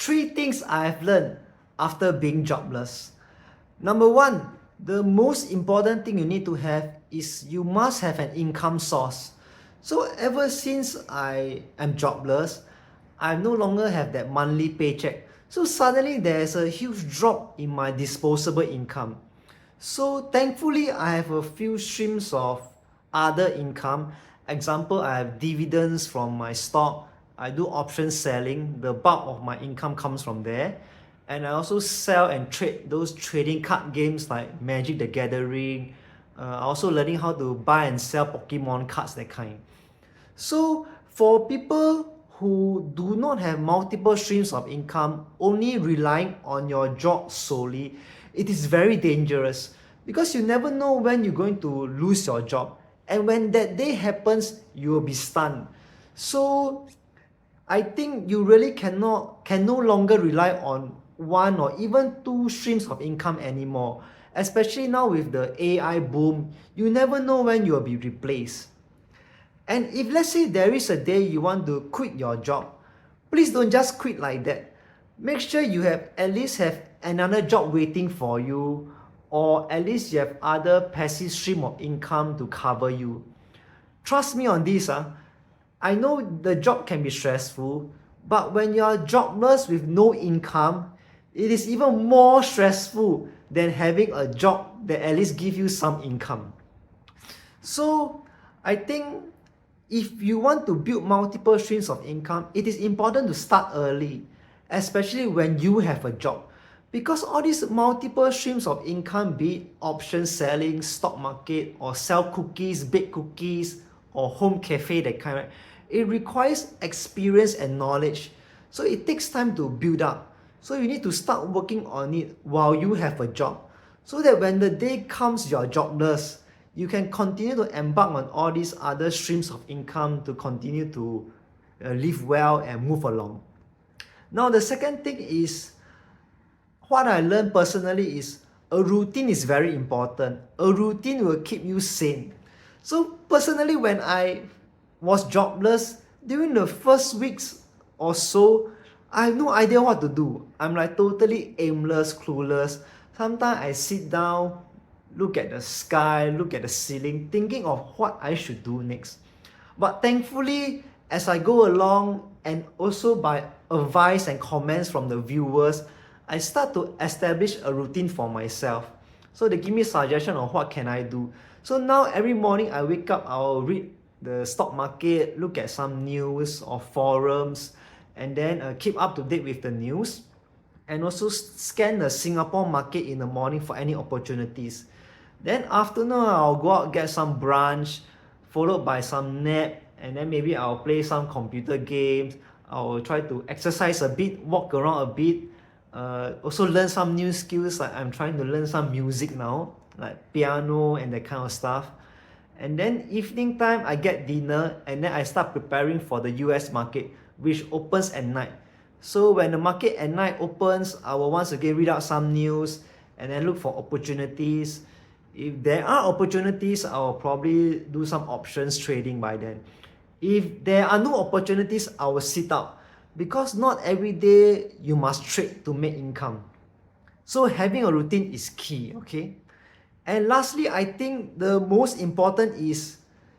Three things I've learned after being jobless. Number one, the most important thing you need to have is you must have an income source. So ever since I am jobless, I no longer have that monthly paycheck. So suddenly there's a huge drop in my disposable income. So thankfully I have a few streams of other income. Example, I have dividends from my stock. I do option selling. The bulk of my income comes from there. And I also sell and trade those trading card games like Magic the Gathering. Also learning how to buy and sell Pokemon cards, that kind. So for people who do not have multiple streams of income, only relying on your job solely, it is very dangerous because you never know when you're going to lose your job. And when that day happens, you will be stunned. So I think you really can no longer rely on one or even two streams of income anymore. Especially now with the AI boom, you never know when you will be replaced. And if let's say there is a day you want to quit your job, please don't just quit like that. Make sure you have at least have another job waiting for you, or at least you have other passive stream of income to cover you. Trust me on this. I know the job can be stressful, but when you are jobless with no income, it is even more stressful than having a job that at least give you some income. So I think if you want to build multiple streams of income, it is important to start early, especially when you have a job. Because all these multiple streams of income, be it option selling, stock market, or sell cookies, bake cookies, or home cafe, that kind, right? It requires experience and knowledge. So it takes time to build up. So you need to start working on it while you have a job. So that when the day comes you're jobless, you can continue to embark on all these other streams of income to continue to live well and move along. Now the second thing is, what I learned personally is a routine is very important. A routine will keep you sane. So personally, when I was jobless, during the first weeks or so, I have no idea what to do. I'm like totally aimless, clueless. Sometimes I sit down, look at the sky, look at the ceiling, thinking of what I should do next. But thankfully, as I go along and also by advice and comments from the viewers, I start to establish a routine for myself. So they give me suggestion on what can I do. So now every morning I wake up, I'll read the stock market, look at some news or forums, and then keep up to date with the news. And also scan the Singapore market in the morning for any opportunities. Then afternoon, I'll go out, get some brunch, followed by some nap, and then maybe I'll play some computer games. I'll try to exercise a bit, walk around a bit, also learn some new skills. Like I'm trying to learn some music now, like piano and that kind of stuff. And then evening time, I get dinner, and then I start preparing for the US market, which opens at night. So when the market at night opens, I will once again read out some news and then look for opportunities. If there are opportunities, I will probably do some options trading by then. If there are no opportunities, I will sit out, because not every day you must trade to make income. So having a routine is key, okay? And lastly, I think the most important is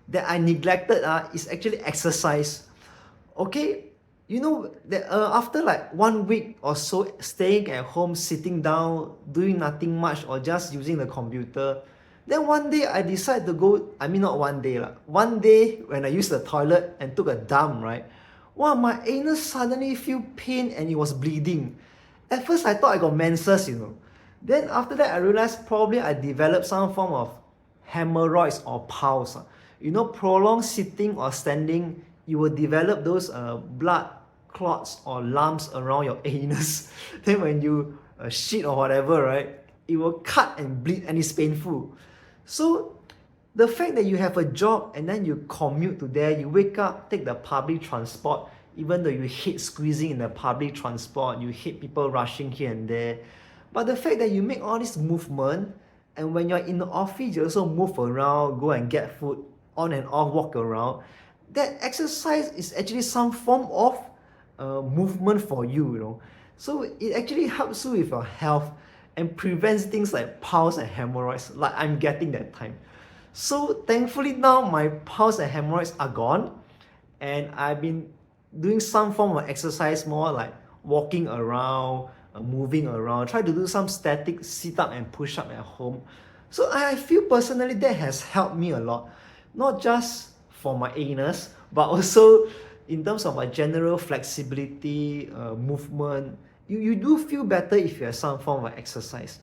that I neglected is actually exercise. Okay, you know that after like 1 week or so staying at home, sitting down, doing nothing much, or just using the computer, then one day I decided to go. I mean, not one day, one day when I used the toilet and took a dump, right? Wow, my anus suddenly feel pain and it was bleeding. At first I thought I got menses, you know. Then after that I realized probably I developed some form of hemorrhoids or piles. You know, prolonged sitting or standing, you will develop those blood clots or lumps around your anus. Then when you shit or whatever, right, it will cut and bleed and it's painful. So the fact that you have a job and then you commute to there, you wake up, take the public transport, even though you hate squeezing in the public transport, you hate people rushing here and there. But the fact that you make all this movement, and when you're in the office, you also move around, go and get food, on and off, walk around, that exercise is actually some form of movement for you, you know. So it actually helps you with your health and prevents things like piles and hemorrhoids like I'm getting that time. So thankfully now my piles and hemorrhoids are gone, and I've been doing some form of exercise, more like walking around, moving around, try to do some static sit up and push up at home. So I feel personally that has helped me a lot, not just for my anus, but also in terms of my general flexibility, movement. You do feel better if you have some form of exercise.